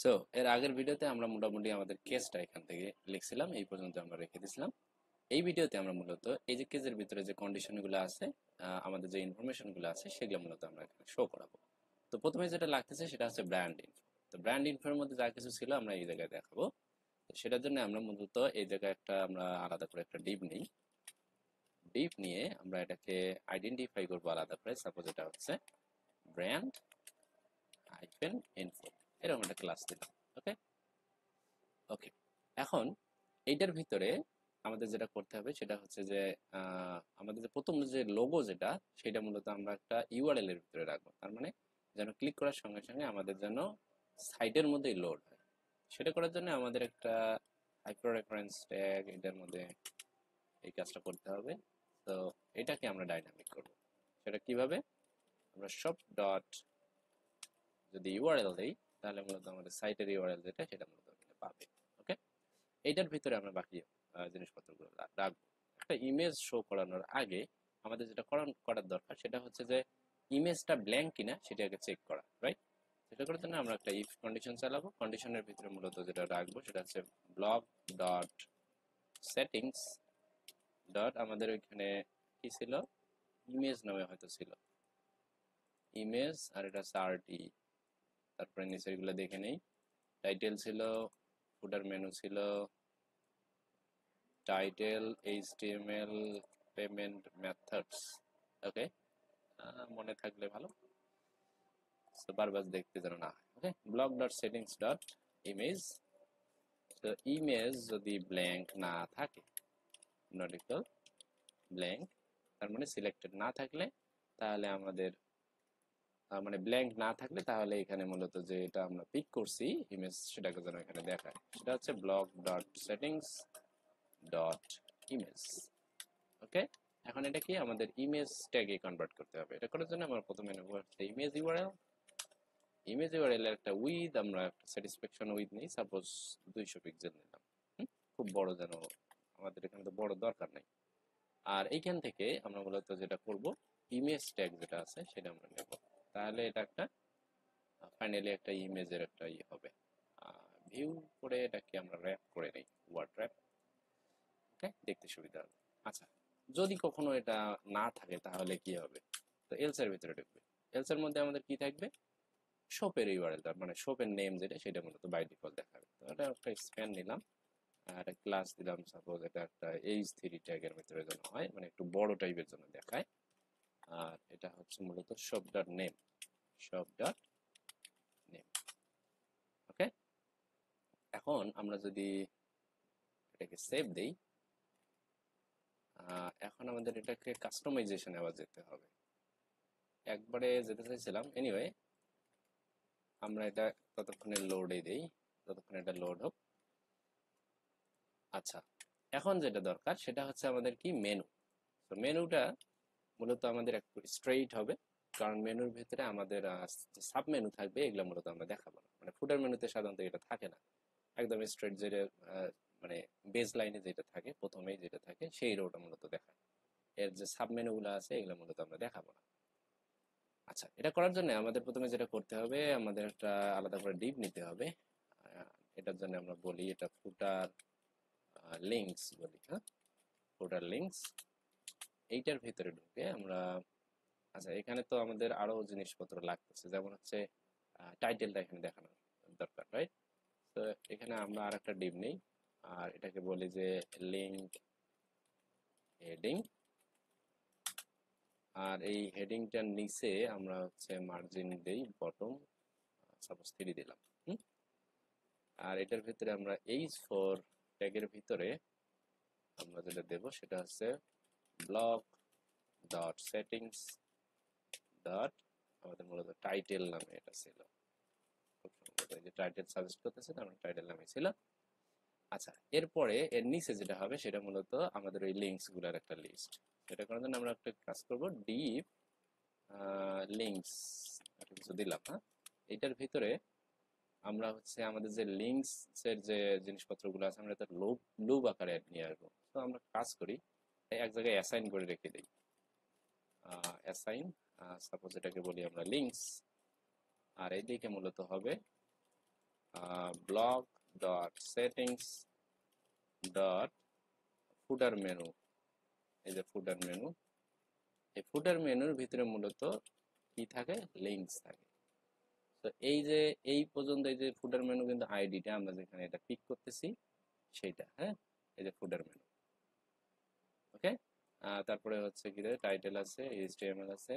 So এর আগের ভিডিওতে আমরা মোটামুটি আমাদের কেসটা এখান থেকে লিখছিলাম, এই পর্যন্ত আমরা রেখে দিয়েছিলাম। এই ভিডিওতে আমরা মূলত এই যে কেসের ভিতরে যে কন্ডিশনগুলো আছে, আমাদের যে ইনফরমেশনগুলো আছে সেগুলো মূলত আমরা এখানে শো করাবো। তো প্রথমে যেটা লাগতেছে সেটা হচ্ছে ব্র্যান্ড ইনফো। তো ব্র্যান্ড ইনফোর মধ্যে যা কিছু ছিল আমরা এই জায়গায় দেখাবো। তো সেটার জন্য আমরা মূলত এই জায়গায় আমরা আলাদা করে একটা ডিপ নিই। ডিপ নিয়ে আমরা এটাকে আইডেন্টিফাই করবো আলাদা করে। সাপোজ এটা হচ্ছে ব্র্যান্ড হাইফেন ইনফো, এরকম একটা ক্লাস দিলাম। ওকে ওকে এখন এইটার ভিতরে আমাদের যেটা করতে হবে সেটা হচ্ছে যে আমাদের যে প্রথম যে লোগো যেটা, সেটা মূলত আমরা একটা ইউআরএল এর ভিতরে রাখবো। তার মানে যেন ক্লিক করার সঙ্গে সঙ্গে আমাদের যেন সাইটের মধ্যেই লোড হয়। সেটা করার জন্য আমাদের একটা হাইপার রেফারেন্স ট্যাগ এটার মধ্যে এই কাজটা করতে হবে। তো এটাকে আমরা ডাইনামিক করব। সেটা কিভাবে? আমরা সব ডট যদি ইউআরএল দেই, তাহলে মূলত আমাদের সাইটের ইউআরএল যেটা সেটা মূলত ওখানে পাবে। ওকে, এইটার ভিতরে আমরা বাকি জিনিসপত্রগুলো রাখবো। একটা ইমেজ শো করানোর আগে আমাদের যেটা করার দরকার সেটা হচ্ছে যে ইমেজটা ব্ল্যাঙ্ক কিনা সেটা আগে চেক করা, রাইট? সেটা করার জন্য আমরা একটা ইফ কন্ডিশন চালাবো। কন্ডিশনের ভিতরে মূলত যেটা রাখবো সেটা হচ্ছে ব্লক ডট সেটিংস ডট, আমাদের ওইখানে কি ছিল, ইমেজ নামে হয়তো ছিল, ইমেজ, আর এটা হচ্ছে আরটি। তারপরে নিচের গুলো দেখে নেই। টাইটেল ছিল, ফুটার মেনু ছিল, title, HTML, payment methods. Okay, মনে থাকলে ভালো, তো বারবার দেখতে যেন না হয়। Okay, block dot settings dot image. তো ইমেজ যদি ব্ল্যাঙ্ক না থাকে, নট ইকুয়াল ব্ল্যাঙ্ক, তার মানে সিলেক্টেড না থাকলে, তাহলে আমাদের মানে ব্ল্যাঙ্ক না থাকলে তাহলে এখানে মূলত যে এটা আমরা পিক করছি ইমেজ, সেটাকে যেন এখানে দেখায়। সেটা হচ্ছে block dot settings dot image. Okay, এখন এটা কি আমাদের ইমেজ ট্যাগে কনভার্ট করতে হবে। এটা করার জন্য আমরা প্রথমে নেব হচ্ছে ইমেজ ইউআরএল। ইমেজ ইউআরএল এর একটা উইথ, আমরা একটা স্যাটিসফ্যাকশন উইথ নিই, সাপোজ 200 পিক্সেল নিলাম। খুব বড় যেন, আমাদের এখানে তো বড় দরকার নাই। আর এইখান থেকে আমরা মূলত যেটা করব, ইমেজ ট্যাগ যেটা আছে সেটা আমরা নেব। তাহলে এটা একটা ফাইনালি একটা ইমেজের একটা হবে। ভিউ করে এটাকে আমরা র্যাপ করে নেই, ওয়ার্ড র্যাপ। ওকে, দেখতে সুবিধা হবে। আচ্ছা, যদি কখনো এটা না থাকে তাহলে কি হবে? তো এলস এর ভিতরে ঢুকবে। এলস এর মধ্যে আমাদের কি থাকবে? শপের ইউআরএল, মানে শপের নেম যেটা সেটা মূলত বাই ডিফল্ট দেখাবে। তো এটা একটা স্প্যান নিলাম, একটা ক্লাস দিলাম, সাপোজ এটা একটা H3 ট্যাগের ভিতরে যেন হয়, মানে একটু বড় টাইপের জন্য দেখায়। আর এটা হচ্ছে মূলত shop dot name, shop dot name. Okay, এখন আমরা যদি এটাকে সেভ দেই, এখন আমাদের এটাকে কাস্টমাইজেশনে আবার যেতে হবে। একবারে যেতে চাইছিলাম, এনিওয়ে আমরা এটা ততক্ষণে লোডে দেই, ততক্ষণে এটা লোড হোক। আচ্ছা, এখন যেটা দরকার সেটা হচ্ছে আমাদের কি মেনু। তো মেনুটা মূলত আমাদের একটু স্ট্রেইট হবে, কারণ মেনুর ভিতরে আমাদের যে সাব মেনু থাকবে এগুলো মূলত আমরা দেখাবো না। মানে ফুটার মেনুতে সাধারণত এটা থাকে না, একদম স্ট্রেইট যেটা মানে বেস লাইনে যেটা থাকে, প্রথমেই যেটা থাকে সেই রোটা মূলত দেখায়। এর যে সাব মেনুগুলো আছে এগুলো মূলত আমরা দেখাবো না। আচ্ছা, এটা করার জন্য আমাদের প্রথমে যেটা করতে হবে, আমাদের একটা আলাদা করে ডিপ নিতে হবে। এটার জন্য আমরা বলি এটা ফুটার লিঙ্কস বলি। হ্যাঁ, ফুটার লিঙ্কস। এইটার ভিতরে ঢুকে আমরা, আচ্ছা এখানে তো আমাদের আরো জিনিসপত্র লাগতেছে, যেমন হচ্ছে টাইটেলটা এখানে দেখানোর দরকার, রাইট? তো এখানে আমরা আর একটা ডিপ নেই, আর এটাকে বলি যে লিঙ্ক হেডিং। আর এই হেডিংটার নিচে আমরা হচ্ছে মার্জিন দেই বটম, সাপোজ 3 দিলাম। আর এটার ভিতরে আমরা H4 ট্যাগের ভিতরে আমরা যেটা দেব সেটা হচ্ছে ব্লক ডট সেটিংস ডট, আমাদের মূলত টাইটেল নামে এটা ছিল, খুব সম্ভবত এই যে টাইটেল সাজেস্ট করতেছে, আমরা টাইটেল নামে ছিল। আচ্ছা, এরপরে এর নিচে যেটা হবে সেটা মূলত আমাদের ওই লিঙ্কস গুলার একটা লিস্ট। সেটা করার জন্য আমরা একটা কাজ করব, ডিপ লিঙ্কস একটা কিছু দিলাম। হ্যাঁ, এটার ভিতরে আমরা হচ্ছে আমাদের যে লিঙ্কস এর যে জিনিসপত্রগুলো আছে আমরা এটা লুপ আকারে নিয়ে আসবো। তো আমরা কাজ করি, এক জায়গায় অ্যাসাইন করে রেখে দিই। অ্যাসাইন, সাপোজ এটাকে বলি আমরা লিঙ্কস, আর এইদিকে মূলত হবে ব্লক ডট সেটিংস ডট ফুটার মেনু। এই যে ফুটার মেনু, এই ফুটার মেনুর ভিতরে মূলত কি থাকে, লিঙ্কস থাকে। তো এই যে এই পর্যন্ত এই যে ফুটার মেনু কিন্তু আইডিটা আমরা যেখানে এটা পিক করতেছি সেইটা, হ্যাঁ, এই যে ফুটার মেনু। ওকে, তারপরে হচ্ছে কি টাইটেল আছে, এইচটিএমএল আছে,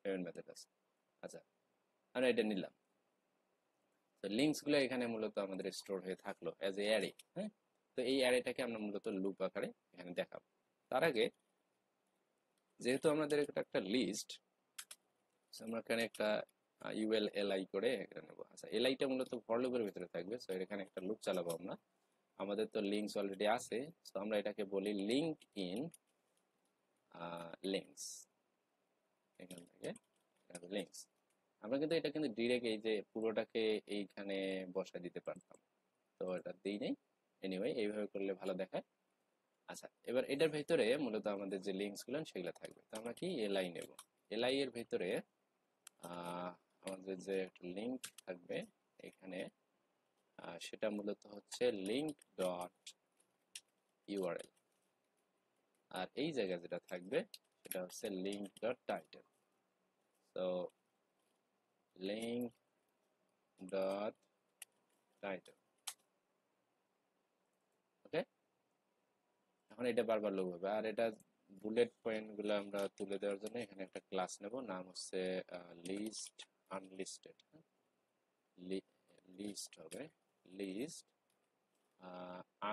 পেমেন্ট মেথড আছে। আচ্ছা, আমরা এটা নিলাম। তো লিঙ্কস গুলো এখানে মূলত আমাদের স্টোর হয়ে থাকলো অ্যাজ এ অ্যারে, হ্যাঁ। তো এই অ্যারেটাকে আমরা মূলত লুপ আকারে এখানে দেখাবো। তার আগে যেহেতু আমাদের এটা একটা লিস্ট, আমরা এখানে একটা ইউএল এলআই করে এখানে নেবো। আচ্ছা, এলআইটা মূলত ফর লুপের ভিতরে থাকবে। সো এখানে একটা লুপ চালাবো আমরা। আমাদের তো লিঙ্কস অলরেডি আছে, সো আমরা এটাকে বলি লিঙ্ক ইন লিঙ্কস। এখান থেকে লিঙ্কস আমরা কিন্তু এটা কিন্তু ডিরেক্ট এই যে পুরোটাকে এইখানে বসায় দিতে পারতাম, তো এটা দিই নেই। এনিওয়ে, এইভাবে করলে ভালো দেখায়। আচ্ছা, এবার এটার ভিতরে মূলত আমাদের যে লিঙ্কস গুলো সেগুলো থাকবে। তো আমরা কি এলআই নেব। এলআই এর ভিতরে আমাদের যে একটা লিঙ্ক থাকবে এখানে, সেটা মূলত হচ্ছে লিঙ্ক ডট ইউআরএল। আর এই জায়গায় যেটা থাকবে সেটা হচ্ছে লিঙ্ক ডট টাইটেল। তো লিঙ্ক ডট টাইটেল। ওকে, এখন এটা বারবার লোক হবে। আর এটা বুলেট পয়েন্ট গুলো আমরা তুলে দেওয়ার জন্য এখানে একটা ক্লাস নেব, নাম হচ্ছে লিস্ট আনলিস্টেড। লিস্ট হবে লিস্ট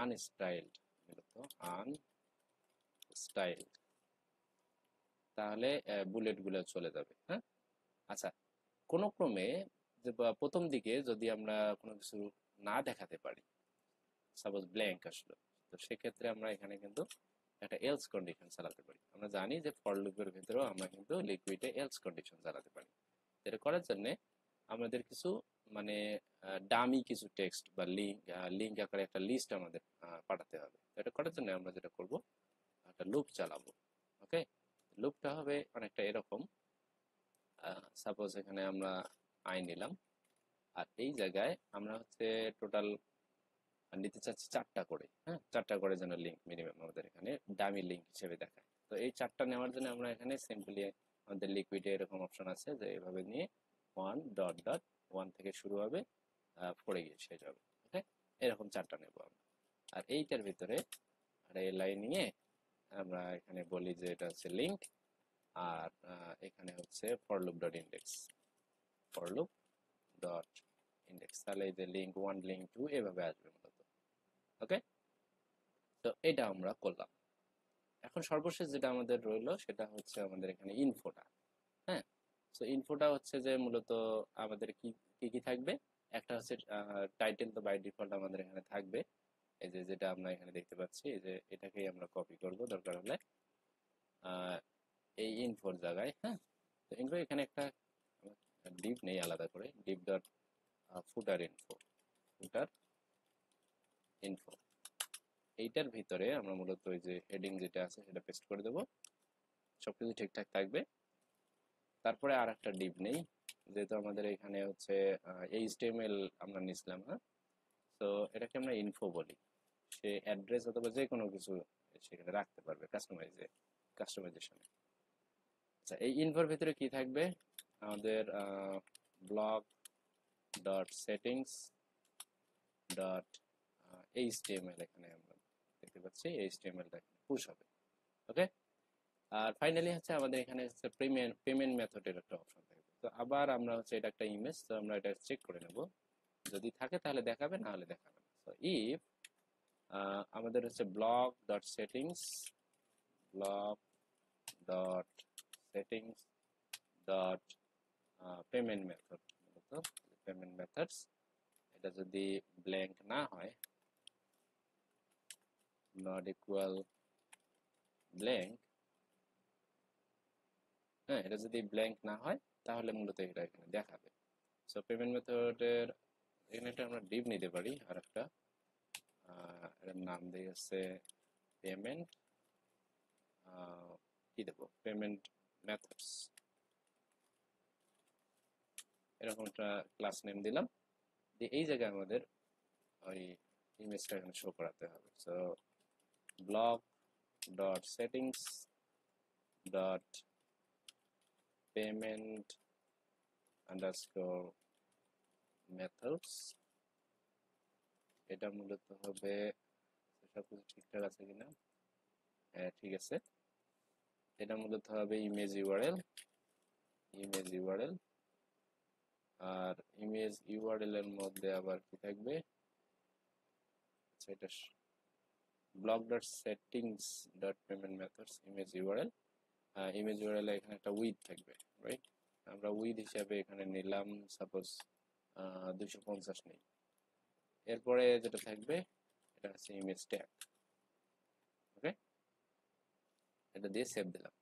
আনস্টাইলড, মূলত আনস্টাইলড, তাহলে বুলেট গুলো চলে যাবে, হ্যাঁ। আচ্ছা, কোন ক্রমে যে প্রথম দিকে যদি আমরা কোনো কিছু না দেখাতে পারি, সাপোজ ব্ল্যাঙ্ক আসলো, তো সেক্ষেত্রে আমরা এখানে কিন্তু একটা এলস কন্ডিশন চালাতে পারি। আমরা জানি যে ফর লুপের ভিতরেও আমরা কিন্তু লিকুইডে এলস কন্ডিশন চালাতে পারি। এটা করার জন্য আমাদের কিছু মানে ডামি কিছু টেক্সট বা লিঙ্ক আকারে একটা লিস্ট আমাদের পাঠাতে হবে। এটা করার জন্য আমরা যেটা করব, একটা লুপ চালাবো। ওকে, লুপটা হবে অনেকটা এরকম। সাপোজ এখানে আমরা আই নিলাম, আর এই জায়গায় আমরা হচ্ছে টোটাল নিতে চাচ্ছি 4টা করে, হ্যাঁ, 4টা করে যেন লিঙ্ক মিনিমাম আমাদের এখানে ডামি লিঙ্ক হিসেবে দেখায়। তো এই 4টা নেওয়ার জন্য আমরা এখানে সিম্পলি আমাদের লিকুইডে এরকম অপশন আছে যে এভাবে নিয়ে 1 থেকে শুরু হবে, 4 গিয়ে শেষ হবে। ওকে, এরকম 4টা নেব আমরা। আর এইটার ভিতরে আর এই লাইন নিয়ে আমরা এখানে বলি যে এটা হচ্ছে লিঙ্ক, আর এখানে হচ্ছে for loop dot index, for loop dot index. তাহলে এই যে লিঙ্ক 1 লিঙ্ক 2 এভাবে আসবে মূলত। ওকে, তো এটা আমরা করলাম। এখন সর্বশেষ যেটা আমাদের রইলো সেটা হচ্ছে আমাদের এখানে ইনফোটা, হ্যাঁ। তো ইনফোটা হচ্ছে যে মূলত আমাদের কি কি কি থাকবে। একটা হচ্ছে টাইটেল, তো বাই ডিফল্ট আমাদের এখানে থাকবে। এই যে যেটা আমরা এখানে দেখতে পাচ্ছি, এই যে এটাকেই আমরা কপি করব দরকার হলে এই ইনফোর জায়গায়, হ্যাঁ। তো ইনফো এখানে একটা ডিপ নেই আলাদা করে, ডিপ ডট ফুটার ইনফো, ফুটার ইনফো। এইটার ভিতরে আমরা মূলত ওই যে হেডিং যেটা আছে সেটা পেস্ট করে দেবো, সবকিছু ঠিকঠাক থাকবে। তারপরে আর একটা ডিপ নেই, যেহেতু আমাদের এখানে হচ্ছে এইচটিএমএল আমরা নিছিলাম, হ্যাঁ। তো এটাকে আমরা ইনফো বলি। সে অ্যাড্রেস অথবা যে কোনো কিছু সেখানে রাখতে পারবে কাস্টমাইজেশনে। আচ্ছা, এই ইনফোর ভিতরে কি থাকবে, আমাদের block dot settings dot HTML, এখানে আমরা দেখতে পাচ্ছি এইচটিএমএলটা পুশ হবে। ওকে, আর ফাইনালি হচ্ছে আমাদের এখানে হচ্ছে পেমেন্ট মেথডের একটা অপশন থাকবে। তো আবার আমরা হচ্ছে এটা একটা ইমেজ, তো আমরা এটা চেক করে নেব, যদি থাকে তাহলে দেখাবে, না হলে দেখাবে না। তো ইফ আমাদের হচ্ছে block dot settings, block dot settings dot payment method, payment methods, এটা যদি ব্ল্যাঙ্ক না হয়, নট ইকুয়াল ব্ল্যাঙ্ক, হ্যাঁ, এটা যদি ব্ল্যাঙ্ক না হয় তাহলে মূলত এটা এখানে দেখাবে। সো পেমেন্ট মেথডের এখানে একটা আমরা ডিভ নিতে পারি, আর একটা এর নাম দিয়ে হচ্ছে পেমেন্ট, কি দেবো, পেমেন্ট মেথডস, এরকম একটা ক্লাস নেম দিলাম। এই জায়গায় আমাদের ওই ইমেজটা এখানে শো করাতে হবে। So block dot settings dot payment underscore methods, এটা মূলত হবে, সবকিছু ঠিকঠাক আছে কিনা, হ্যাঁ ঠিক আছে। এটা মূলত হবে ইমেজ ইউআরএল, আর ইমেজ ইউআরএল এর মধ্যে আবার কি থাকবে, এটা block dot settings dot payment methods image URL, image URL এখানে একটা উইথ থাকবে, রাইট? আমরা উইথ হিসাবে এখানে নিলাম সাপোজ 250 নেই। এরপরে যেটা থাকবে এটা হচ্ছে ইমেজ ট্যাগ। ওকে, এটা দিয়ে সেভ দিলাম।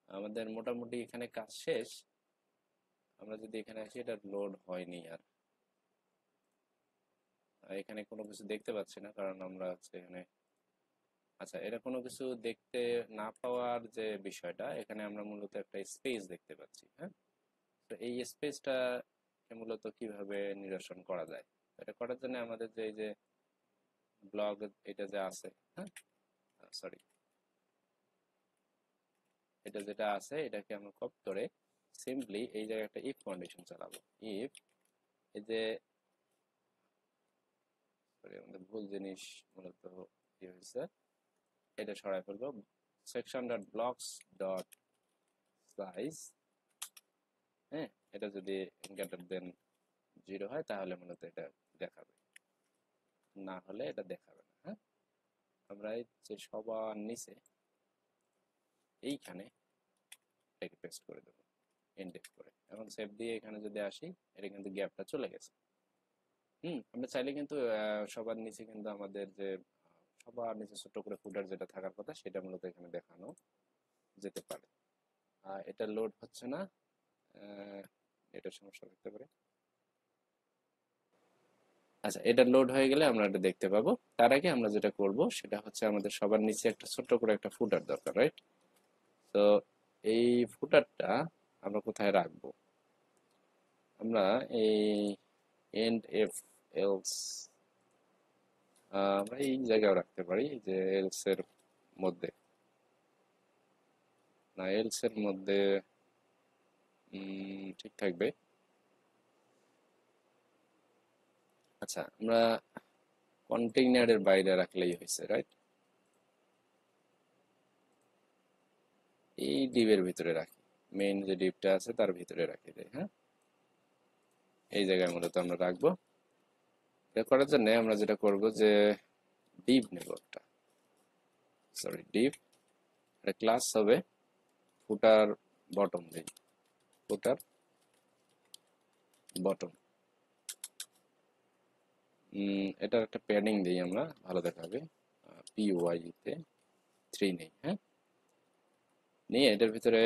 আমাদের মোটামুটি এখানে কাজ শেষ। আমরা যদি এখানে আসি, এটা লোড হয়নি আর এখানে কোনো কিছু দেখতে পাচ্ছি না, কারণ আমরা হচ্ছে এখানে, আচ্ছা এটা কোনো কিছু দেখতে না পাওয়ার যে বিষয়টা, এখানে আমরা মূলত একটা স্পেস দেখতে পাচ্ছি। হ্যাঁ, তো এই স্পেসটা মূলত কিভাবে নিরসন করা যায়, এটা করার জন্য আমাদের যে এই যে ব্লগ এটা যে আছে, হ্যাঁ সরি, এটা যেটা আছে এটাকে আমরা কপি করে সিম্পলি এই জায়গায় একটা ইফ কন্ডিশন চালাবো। ইফ এই যে, সরি আমাদের ভুল জিনিস মূলত কি হয়েছে, এটা সরাই ফেলবো। Section dot blocks dot size, হ্যাঁ এটা যদি গ্রেটার দেন 0 হয় তাহলে মূলত এটা দেখাবে, না হলে এটা দেখাবে না। হ্যাঁ, আমরা এই যে সবার নিচে এইখানে এটাকে পেস্ট করে দেবো ইন্ডেক্স করে, এবং সেভ দিয়ে এখানে যদি আসি, এটা কিন্তু গ্যাপটা চলে গেছে। আমরা চাইলে কিন্তু সবার নিচে কিন্তু আমাদের যে সবার নিচে ছোট করে ফুটার যেটা থাকার কথা সেটা মূলত এখানে দেখানো যেতে পারে। এটা লোড হচ্ছে না, এটা সমস্যা থাকতে পারে। আচ্ছা, এটা লোড হয়ে গেলে আমরা এটা দেখতে পাবো। তার আগে আমরা যেটা করব সেটা হচ্ছে আমাদের সবার নিচে একটা ছোট্ট করে একটা ফুটার দরকার, রাইট? তো এই ফুটারটা আমরা কোথায় রাখবো? আমরা এই এন্ড এফ এলস, আমরা এই জায়গায় রাখতে পারি, যে এলস এর মধ্যে, না এলস এর মধ্যে ঠিক থাকবে। আচ্ছা, আমরা কন্টেইনারের বাইরে রাখলেই হয়েছে, রাইট? এই ডিভের ভিতরে রাখি, মেইন যে ডিভটা আছে তার ভিতরে রাখি দেয়। হ্যাঁ, এই জায়গায় মূলত আমরা রাখবো। এটা করার জন্য আমরা যেটা করব যে ডিভ নেব একটা, সরি ডিভ, এটা ক্লাস হবে ফুটার বটম, দিই ফুটার বটম। এটার একটা প্যাডিং দিই আমরা, ভালো দেখাবে। PY তে 3 নেই। হ্যাঁ, নিয়ে এটার ভিতরে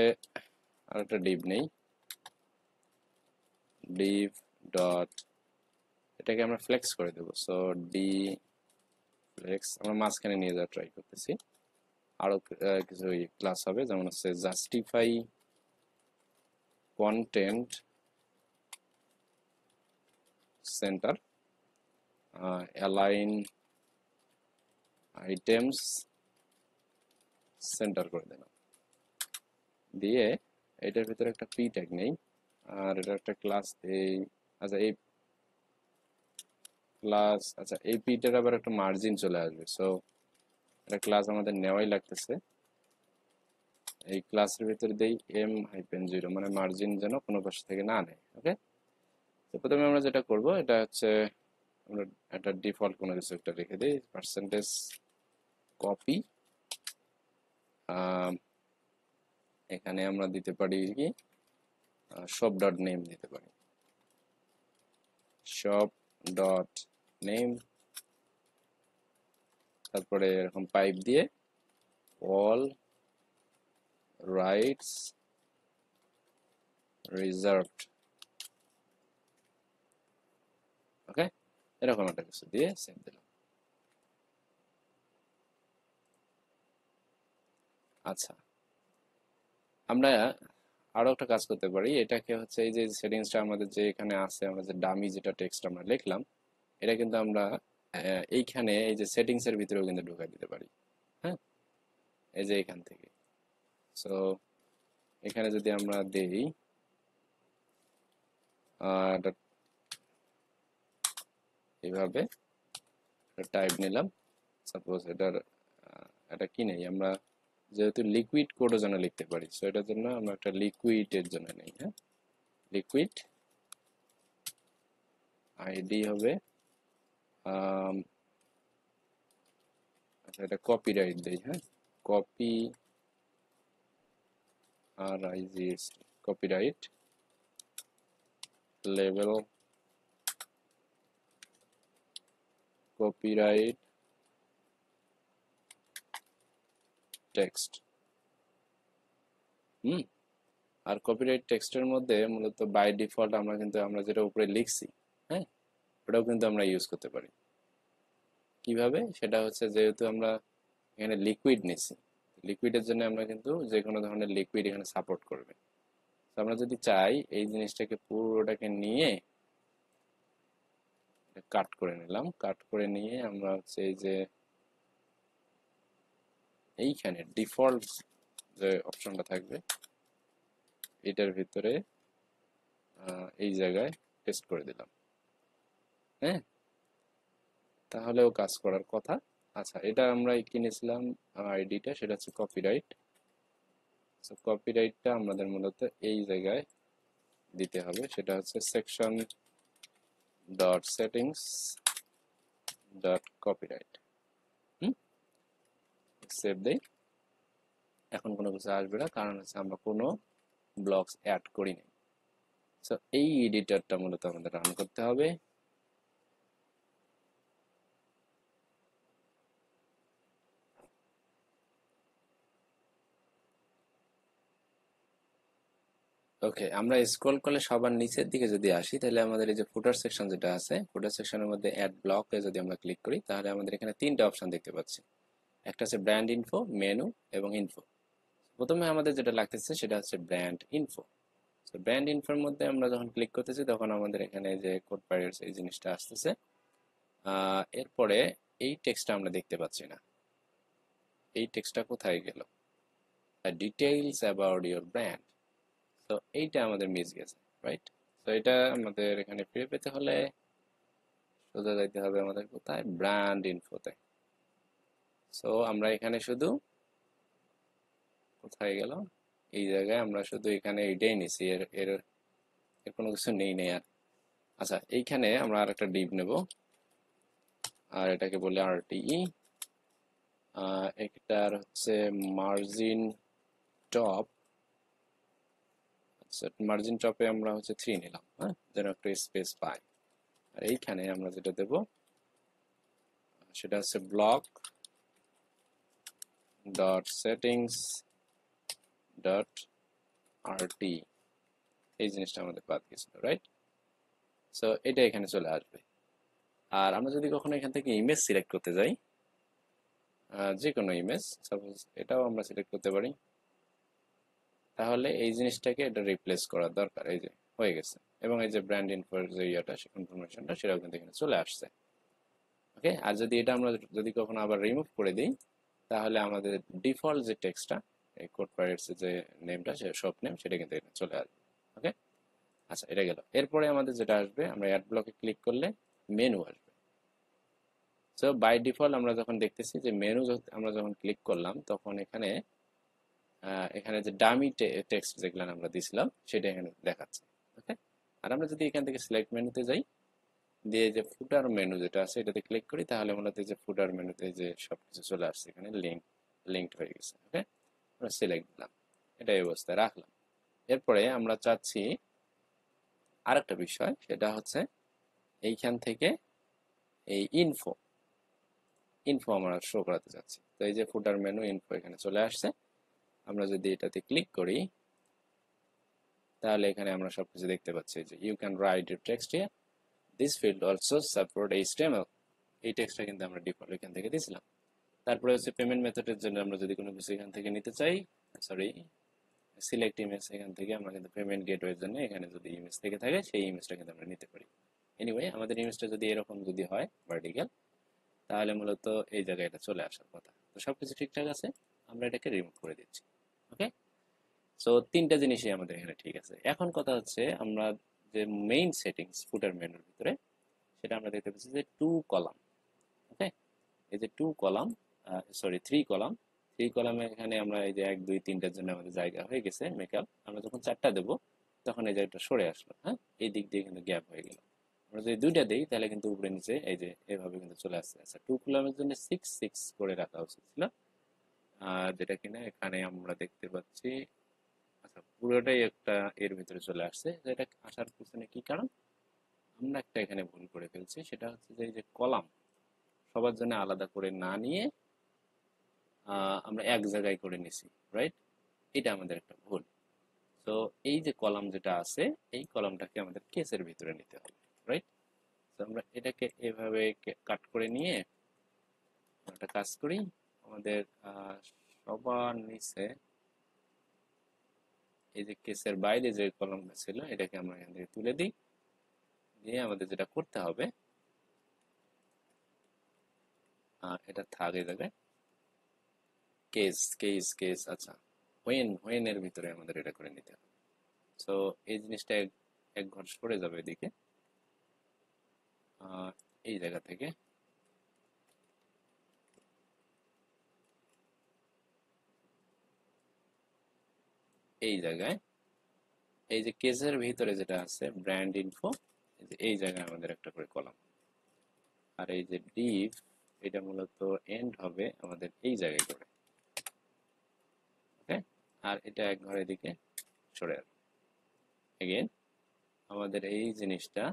আর একটা ডিভ নেই, ডিভ ডট, এটাকে আমরা ফ্লেক্স করে দেবো। সো ডি ফ্লেক্স, আমরা মাঝখানে নিয়ে যাওয়ার ট্রাই করতেছি। আরো কিছু ক্লাস হবে, যেমন হচ্ছে justify content centre, align items centre করে দিলাম। দিয়ে এটার ভিতরে একটা পি ট্যাগ নেই, আর এটা একটা ক্লাস দেই। আচ্ছা এই ক্লাস, আচ্ছা এই পিটার আবার একটা মার্জিন চলে আসবে, সো এটা ক্লাস আমাদের নেওয়াই লাগতেছে। এই ক্লাসের ভিতরে দেই m-0, মানে মার্জিন যেন কোনো পাশ থেকে না নেয়। ওকে, তো প্রথমে আমরা যেটা করব এটা হচ্ছে আমরা একটা ডিফল্ট কোনো কিছু একটা রেখে দিই, পার্সেন্টেজ কপি, এখানে আমরা দিতে পারি কি শপ ডট নেম দিতে পারি, শপ ডট নেম, তারপরে এরকম পাইপ দিয়ে অল রাইটস রিজার্ভড। ওকে, এরকম একটা কিছু দিয়ে সেভ দিলাম। আচ্ছা, আমরা আরো একটা কাজ করতে পারি, এটাকে হচ্ছে এই যে সেটিংসটা আমাদের যে এখানে আছে, আমরা যে ডামি যেটা টেক্সট আমরা লিখলাম, এটা কিন্তু আমরা এইখানে এই যে সেটিংস এর ভিতরেও কিন্তু ঢুকাই দিতে পারি। হ্যাঁ, এই যে এখান থেকে। সো এখানে যদি আমরা দেই এটা এইভাবে টাইপ নিলাম, সাপোজ এটার এটা কি নেই আমরা, যেহেতু লিকুইড কোডও যেন লিখতে পারি, সো এটার জন্য আমরা একটা লিকুইডের জন্য নেই। হ্যাঁ, লিকুইড আইডি হবে আচ্ছা এটা কপিরাইট দেই। হ্যাঁ, কপি আর আইজিএস, কপিরাইট লেভেল, কপিরাইট টেক্সট। হুম, আর কপিরাইট টেক্সটের মধ্যে মূলত বাই ডিফল্ট আমরা কিন্তু আমরা যেটা উপরে লিখছি, হ্যাঁ, ওটাও কিন্তু আমরা ইউজ করতে পারি। কিভাবে সেটা হচ্ছে, যেহেতু আমরা এখানে লিকুইড নিছি, লিকুইডের জন্য আমরা কিন্তু যে কোনো ধরনের লিকুইড এখানে সাপোর্ট করবে। তো আমরা যদি চাই এই জিনিসটাকে পুরোটাকে নিয়ে কাট করে নিলাম, কাট করে নিয়ে আমরা হচ্ছে এই যে এইখানে ডিফল্ট যে অপশনটা থাকবে এটার ভিতরে এই জায়গায় পেস্ট করে দিলাম। হ্যাঁ, তাহলেও কাজ করার কথা। আচ্ছা, এটা আমরা কিনেছিলাম আইডিটা, সেটা হচ্ছে কপিরাইট। কপিরাইটটা আমাদের মূলত এই জায়গায় দিতে হবে, সেটা হচ্ছে section dot settings dot copyright. হুম, সেভ দেই। এখন কোনো কিছু আসবে না, কারণ হচ্ছে আমরা কোনো ব্লকস অ্যাড করিনি। সো এই এডিটরটা মূলত আমাদের রান করতে হবে। ওকে, আমরা স্ক্রল করলে সবার নিচের দিকে যদি আসি, তাহলে আমাদের এই যে ফুটার সেকশন যেটা আছে, ফুটার সেকশনের মধ্যে অ্যাড ব্লকে যদি আমরা ক্লিক করি, তাহলে আমাদের এখানে তিনটা অপশন দেখতে পাচ্ছি। একটা হচ্ছে ব্র্যান্ড ইনফো, মেনু এবং ইনফো। প্রথমে আমাদের যেটা লাগতেছে সেটা হচ্ছে ব্র্যান্ড ইনফো। তো ব্র্যান্ড ইনফোর মধ্যে আমরা যখন ক্লিক করতেছি, তখন আমাদের এখানে যে কোড পাইরেটস এই জিনিসটা আসতেছে। এরপরে এই টেক্সটটা আমরা দেখতে পাচ্ছি না। এই টেক্সটটা কোথায় গেল? Details about your brand. তো এইটা আমাদের মিস গেছে, রাইট? তো এটা আমাদের এখানে ফিরে পেতে হলে সোজা যাইতে হবে আমাদের কোথায়, ব্র্যান্ড ইনফোতে। সো আমরা এখানে শুধু কোথায় গেল, এই জায়গায় আমরা শুধু এখানে এইটাই নিছি, এর এর এর কোনো কিছু নেই আর। আচ্ছা, এইখানে আমরা আর একটা ডিভ নেব, আর এটাকে বলে আরটিই। এটার হচ্ছে মার্জিন টপ। আচ্ছা, মার্জিন টপে আমরা হচ্ছে 3 নিলাম, হ্যাঁ, যেন একটা স্পেস পাই। আর এইখানে আমরা যেটা দেব সেটা হচ্ছে block dot settings dot RT. এই জিনিসটা আমাদের বাদ গেছিল, রাইট? সো এটা এখানে চলে আসবে। আর আমরা যদি কখনো এখান থেকে ইমেজ সিলেক্ট করতে যাই, যে কোনো ইমেজ, সাপোজ এটাও আমরা সিলেক্ট করতে পারি, তাহলে এই জিনিসটাকে এটা রিপ্লেস করার দরকার। এই যে হয়ে গেছে, এবং এই যে ব্র্যান্ড ইনফোর যে ইয়েটা, ইনফরমেশনটা, সেটাও কিন্তু এখানে চলে আসছে। ওকে, আর যদি এটা আমরা যদি কখনো আবার রিমুভ করে দিই, তাহলে আমাদের ডিফল্ট যে টেক্সটটা, এই কোড পাইরেটস যে নেমটা, সে শপ নেম, সেটা কিন্তু এখানে চলে আসবে। ওকে, আচ্ছা, এটা গেল। এরপরে আমাদের যেটা আসবে, আমরা অ্যাড ব্লকে ক্লিক করলে মেনু আসবে। সো বাই ডিফল্ট আমরা যখন দেখতেছি যে মেনু, আমরা যখন ক্লিক করলাম, তখন এখানে এখানে যে ডামি টেক্সট যেগুলো আমরা দিছিলাম সেটা এখানে দেখাচ্ছে। ওকে, আর আমরা যদি এখান থেকে সিলেক্ট মেনুতে যাই, দিয়ে যে ফুটার মেনু যেটা আছে এটাতে ক্লিক করি, তাহলে মূলত যে ফুটার মেনুতে যে সবকিছু চলে আসছে, এখানে লিঙ্কড হয়ে গেছে। ওকে, আমরা সিলেক্ট দিলাম, এটা এই অবস্থায় রাখলাম। এরপরে আমরা চাচ্ছি আরেকটা বিষয়, সেটা হচ্ছে এইখান থেকে এই ইনফো ইনফো আমরা শো করাতে চাচ্ছি। তো এই যে ফুটার মেনু, ইনফো এখানে চলে আসছে। আমরা যদি এটাতে ক্লিক করি, তাহলে এখানে আমরা সবকিছু দেখতে পাচ্ছি যে you can write your text here, this field also support HTML. এই টেক্সটটা কিন্তু আমরা ডিফল্ট এখান থেকে দিয়েছিলাম। তারপরে হচ্ছে পেমেন্ট মেথডের জন্য আমরা যদি কোনো কিছু এখান থেকে নিতে চাই, সরি সিলেক্ট ইমেজ এখান থেকে আমরা কিন্তু পেমেন্ট গেটওয়ের জন্য এখানে যদি ইমেজ থেকে থাকে সেই ইমেজটা কিন্তু আমরা নিতে পারি। এনিওয়ে আমাদের ইমেজটা যদি এরকম যদি হয় ভার্টিক্যাল, তাহলে মূলত এই জায়গায় এটা চলে আসার কথা। তো সবকিছু ঠিকঠাক আছে, আমরা এটাকে রিমুভ করে দিচ্ছি। ওকে, সো তিনটা জিনিসই আমাদের এখানে ঠিক আছে। এখন কথা হচ্ছে আমরা যে মেইন সেটিংস ফুটার মেনুর ভিতরে, সেটা আমরা দেখতে পাচ্ছি যে 2 কলাম। ওকে, এই যে 2 কলাম, সরি 3 কলাম, 3 কলামে এখানে আমরা এই যে 1 2 3টার জন্য আমাদের জায়গা হয়ে গেছে মেকআপ। আমরা যখন 4টা দেব তখন এই জায়গাটা সরে আসলো, হ্যাঁ, এই দিক দিয়ে কিন্তু গ্যাপ হয়ে গেল। আমরা যদি 2টা দেই তাহলে কিন্তু উপরে নিচে এই যে এভাবে কিন্তু চলে আসছে। আচ্ছা, 2 কলামের জন্য 6 6 করে রাখা উচিত ছিল, যেটা কিনা এখানে আমরা দেখতে পাচ্ছি। আচ্ছা, পুরোটাই একটা এর ভিতরে চলে আসছে। যেটা আসার পিছনে কি কারণ, আমরা একটা এখানে ভুল করে ফেলছি। সেটা হচ্ছে যে এই যে কলাম সবার জন্য আলাদা করে না নিয়ে আমরা এক জায়গায় করে নিছি, রাইট? এটা আমাদের একটা ভুল। তো এই যে কলাম যেটা আছে, এই কলামটাকে আমাদের কেসের ভিতরে নিতে হবে, রাইট? তো আমরা এটাকে এভাবে কাট করে নিয়ে একটা কাজ করি। আমাদের সবার নিচে এই যে কেসের বাইরে যে কলামটা ছিল এটাকে আমরা এখান থেকে তুলে দিই। দিয়ে আমাদের যেটা করতে হবে, এটা থাক এই জায়গায়, কেস কেস কেস। আচ্ছা, হোয়েন এর ভিতরে আমাদের এটা করে নিতে হবে। সো এই জিনিসটা এক ঘর সরে যাবে এদিকে, এই জায়গা থেকে এই জায়গায়, এই যে কেসের ভিতরে যেটা আছে ব্র্যান্ড ইনফো, এই জায়গায় আমাদের একটা করে কলাম। আর এই যে ডিভ, এটা মূলত এন্ড হবে আমাদের এই জায়গায় করে। ওকে, আর এটা এক ঘরের দিকে সরে আসবে। এগেন আমাদের এই জিনিসটা,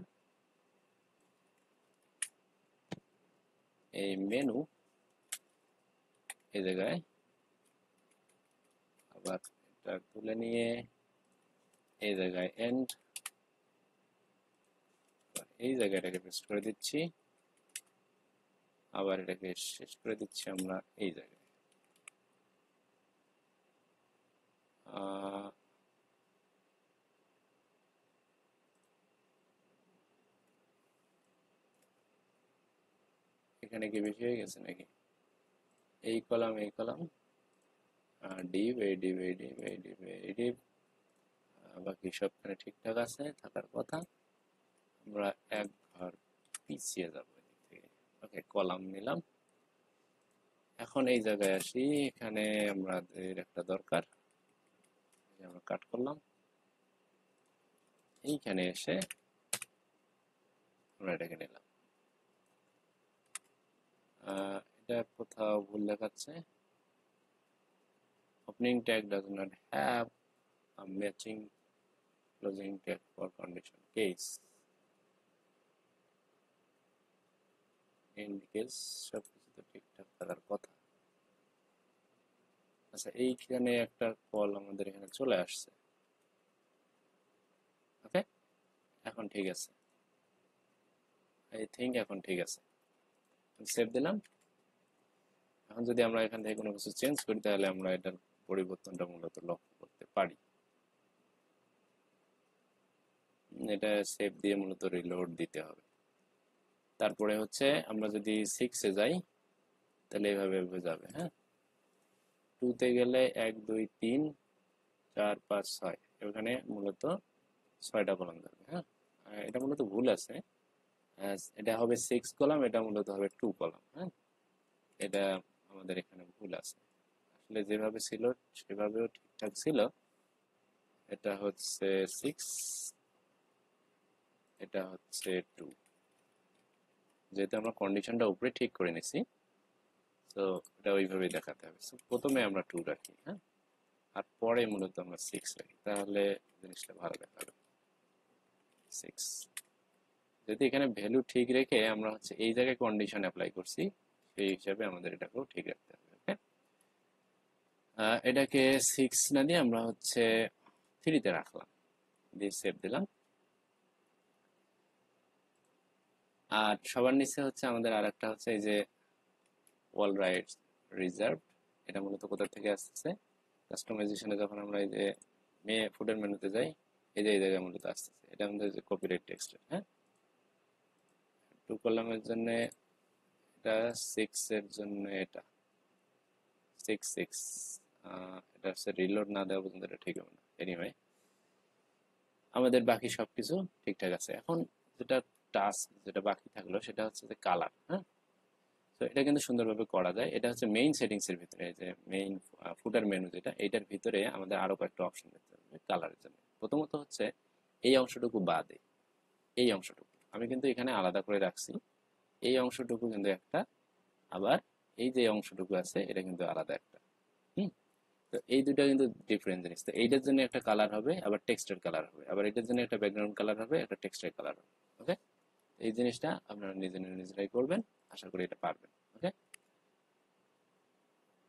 এই মেনু এই জায়গায় আবার এটা তুলে নিয়ে এই জায়গায় এন্ড, এই জায়গাটাকে পেস্ট করে দিচ্ছি। আবার এটাকে শেষ করে দিচ্ছি আমরা এই জায়গায়। এখানে কি বেশি হয়ে গেছে নাকি? এই কলাম এই কলাম, ডিভ এই ডিভ এই ডিভ এই ডিভ এই ডিভ, বাকি সবখানে ঠিকঠাক আছে থাকার কথা। আমরা এক ঘর পিছিয়ে যাবো এদিক থেকে। ওকে, কলাম নিলাম। এখন এই জায়গায় আসি, এখানে আমাদের একটা দরকার, আমরা কাট করলাম। এইখানে এসে আমরা এটাকে নিলাম। এটা কোথাও ভুল দেখাচ্ছে। Opening tag does not have a matching closing tag for condition case. In case সবকিছু তো ঠিকঠাক থাকার কথা। আচ্ছা, এইখানে একটা কল আমাদের এখানে চলে আসছে। ওকে, এখন ঠিক আছে, আই থিঙ্ক এখন ঠিক আছে। সেভ দিলাম। এখন যদি আমরা এখান থেকে কোনো কিছু চেঞ্জ করি তাহলে আমরা এটার পরিবর্তনটা মূলত লক্ষ্য করতে পারি। এটা সেভ দিয়ে মূলত রিলোড দিতে হবে। তারপরে হচ্ছে আমরা যদি 6-এ যাই তাহলে এভাবে যাবে, হ্যাঁ। 2-তে গেলে 1 2 3 4 5 6, এখানে মূলত 6টা কলাম যাবে, হ্যাঁ। এটা মূলত ভুল আছে, এটা হবে 6 কলাম, এটা মূলত হবে 2 কলাম, হ্যাঁ। এটা আমাদের এখানে ভুল আছে। আসলে যেভাবে ছিল সেভাবেও ঠিকঠাক ছিল। এটা হচ্ছে 6, এটা হচ্ছে 2। যেহেতু আমরা কন্ডিশনটা উপরে ঠিক করে নিছি, তো এটা ওইভাবেই দেখাতে হবে। প্রথমে আমরা 2 রাখি, হ্যাঁ, আর পরে মূলত আমরা 6 রাখি, তাহলে জিনিসটা ভালো দেখাবে। 6, যদি এখানে ভ্যালু ঠিক রেখে আমরা হচ্ছে এই জায়গায় কন্ডিশন অ্যাপ্লাই করছি, সেই হিসাবে আমাদের এটাকেও ঠিক রাখতে হবে। ওকে, এটাকে 6 না দিয়ে আমরা হচ্ছে 3-তে রাখলাম, দিয়ে সেভ দিলাম। আর সবার নিচে হচ্ছে আমাদের আর একটা হচ্ছে এই যে অল রাইটস রিজার্ভ। এটা মূলত কোথা থেকে আসছে, কাস্টমাইজেশনে যখন আমরা এই যে ফুটের মেনুতে যাই, এই যে এই জায়গায় মূলত আসতেছে, এটা আমাদের যে কপিরাইট টেক্সট। হ্যাঁ, 2 কলামের জন্য এটা, 6 এর জন্য এটা 6 এটা হচ্ছে রিলোড না দেওয়া পর্যন্ত এটা ঠিক হবে না। এনিওয়ে, আমাদের বাকি সবকিছু ঠিকঠাক আছে। এখন যেটা টাস্ক যেটা বাকি থাকলো সেটা হচ্ছে যে কালার। হ্যাঁ, তো এটা কিন্তু সুন্দরভাবে করা যায়। এটা হচ্ছে মেইন সেটিংস এর ভিতরে, এই যে মেইন ফুটার মেনু যেটা, এইটার ভিতরে আমাদের আরো কয়েকটা অপশন দেখতে হবে কালারের জন্য। প্রথমত হচ্ছে এই অংশটুকু বাদে, এই অংশটুকু আমি কিন্তু এখানে আলাদা করে রাখছি। এই অংশটুকু কিন্তু একটা, আবার এই যে অংশটুকু আছে এটা কিন্তু আলাদা একটা। হুম, তো এই দুটো কিন্তু ডিফারেন্ট জিনিস। তো এইটার জন্য একটা কালার হবে, আবার টেক্সটের কালার হবে, আবার এটার জন্য একটা ব্যাকগ্রাউন্ড কালার হবে, একটা টেক্সটের কালার হবে। ওকে, এই জিনিসটা আপনারা নিজেরাই করবেন, আশা করি এটা পারবেন। ওকে,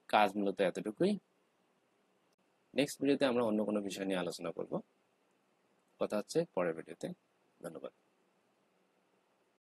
কাজ মূলত এতটুকুই। নেক্সট ভিডিওতে আমরা অন্য কোনো বিষয় নিয়ে আলোচনা করব। কথা হচ্ছে পরের ভিডিওতে। ধন্যবাদ।